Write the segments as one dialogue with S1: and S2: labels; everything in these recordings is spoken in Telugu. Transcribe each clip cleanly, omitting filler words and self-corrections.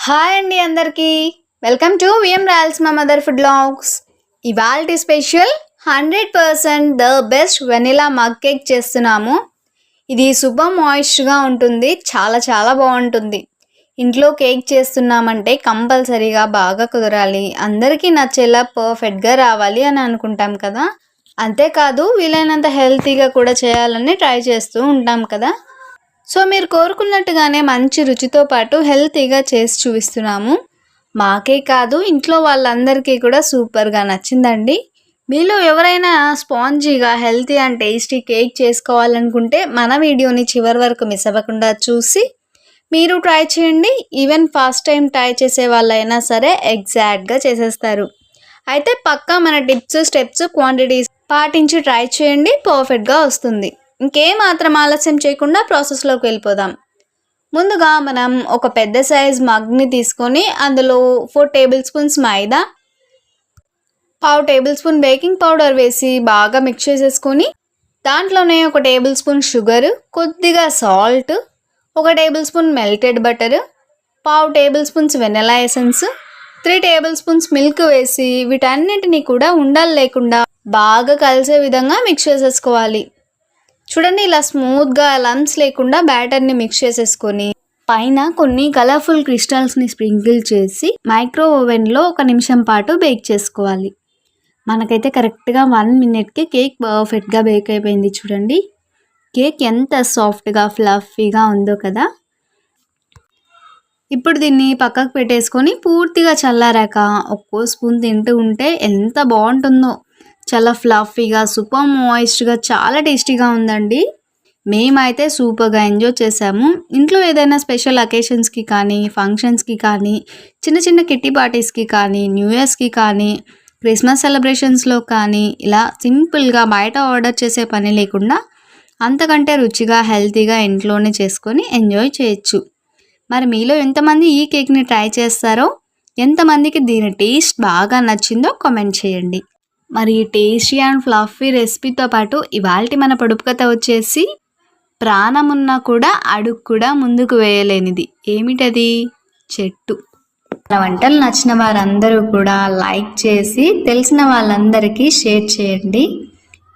S1: హాయ్ అండి అందరికీ వెల్కమ్ టు విఎం రాయల్స్ మా మదర్ ఫుడ్ వ్లాగ్స్. ఇవాల్టి special 100% the best vanilla mug cake చేస్తున్నాము. ఇది సూపర్ మాయిస్ట్గా ఉంటుంది, చాలా చాలా బాగుంటుంది. ఇంట్లో కేక్ చేస్తున్నామంటే కంపల్సరీగా బాగా కుదరాలి, అందరికీ నచ్చేలా పర్ఫెక్ట్గా రావాలి అని అనుకుంటాం కదా. అంతేకాదు వీలైనంత హెల్తీగా కూడా చేయాలని ట్రై చేస్తూ ఉంటాం కదా. సో మీరు కోరుకున్నట్టుగానే మంచి రుచితో పాటు హెల్తీగా చేసి చూపిస్తున్నాము. మాకే కాదు ఇంట్లో వాళ్ళందరికీ కూడా సూపర్గా నచ్చిందండి. మీలో ఎవరైనా స్పాంజీగా హెల్తీ అండ్ టేస్టీ కేక్ చేసుకోవాలనుకుంటే మన వీడియోని చివరి వరకు మిస్ అవ్వకుండా చూసి మీరు ట్రై చేయండి. ఈవెన్ ఫస్ట్ టైం ట్రై చేసే వాళ్ళైనా సరే ఎగ్జాక్ట్గా చేసేస్తారు. అయితే పక్కా మన టిప్స్, స్టెప్స్, క్వాంటిటీస్ పాటించి ట్రై చేయండి, పర్ఫెక్ట్గా వస్తుంది. ఇంకేమాత్రం ఆలస్యం చేయకుండా ప్రాసెస్లోకి వెళ్ళిపోదాం. ముందుగా మనం ఒక పెద్ద సైజ్ మగ్ని తీసుకొని అందులో 4 టేబుల్ స్పూన్స్ మైదా, 1/2 టేబుల్ స్పూన్ బేకింగ్ పౌడర్ వేసి బాగా మిక్స్ చేసేసుకొని దాంట్లోనే 1 టేబుల్ స్పూన్ షుగర్, కొద్దిగా salt, 1 table spoon melted butter, 1/2 table spoons vanilla essence, 3 table spoons milk వేసి వీటన్నిటిని కూడా ఉండలు లేకుండా బాగా కలిసే విధంగా మిక్స్ చేసేసుకోవాలి. చూడండి, ఇలా స్మూత్గా లంప్స్ లేకుండా బ్యాటర్ని మిక్స్ చేసేసుకొని పైన కొన్ని కలర్ఫుల్ క్రిస్టల్స్ని స్ప్రింకిల్ చేసి మైక్రో ఓవెన్లో 1 నిమిషం పాటు బేక్ చేసుకోవాలి. మనకైతే కరెక్ట్గా 1 మినిట్కి కేక్ పర్ఫెక్ట్గా బేక్ అయిపోయింది. చూడండి, కేక్ ఎంత సాఫ్ట్గా ఫ్లఫీగా ఉందో కదా. ఇప్పుడు దీన్ని పక్కకు పెట్టేసుకొని పూర్తిగా చల్లారాక ఒక్కో స్పూన్ తింటూ ఉంటే ఎంత బాగుంటుందో. చాలా ఫ్లఫీగా, సూపర్ మాయిస్ట్గా, చాలా టేస్టీగా ఉందండి. మేమైతే సూపర్గా ఎంజాయ్ చేసాము. ఇంట్లో ఏదైనా స్పెషల్ అకేషన్స్కి కానీ, ఫంక్షన్స్కి కానీ, చిన్న చిన్న కిట్టి పార్టీస్కి కానీ, న్యూ ఇయర్స్కి కానీ, క్రిస్మస్ సెలబ్రేషన్స్లో కానీ ఇలా సింపుల్గా బయట ఆర్డర్ చేసే పని లేకుండా అంతకంటే రుచిగా, హెల్తీగా ఇంట్లోనే చేసుకొని ఎంజాయ్ చేయొచ్చు. మరి మీలో ఎంతమంది ఈ కేక్ని ట్రై చేస్తారో, ఎంతమందికి దీని టేస్ట్ బాగా నచ్చిందో కామెంట్ చేయండి. మరి టేస్టీ అండ్ ఫ్లఫీ రెసిపీతో పాటు ఇవాల్టి మన పొడుపు కథ వచ్చేసి ప్రాణమున్నా కూడా అడుగు కూడా ముందుకు వేయలేనిది. ఏమిటది? చెట్టు. మన వంటలు నచ్చిన వారందరూ కూడా లైక్ చేసి తెలిసిన వాళ్ళందరికీ షేర్ చేయండి.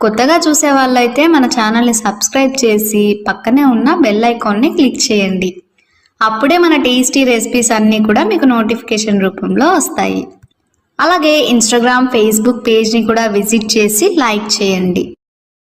S1: కొత్తగా చూసే వాళ్ళైతే మన ఛానల్ని సబ్స్క్రైబ్ చేసి పక్కనే ఉన్న బెల్ ఐకాన్ని క్లిక్ చేయండి. అప్పుడే మన టేస్టీ రెసిపీస్ అన్నీ కూడా మీకు నోటిఫికేషన్ రూపంలో వస్తాయి. అలాగే ఇన్స్టాగ్రామ్, ఫేస్బుక్ పేజ్ని కూడా విజిట్ చేసి లైక్ చేయండి.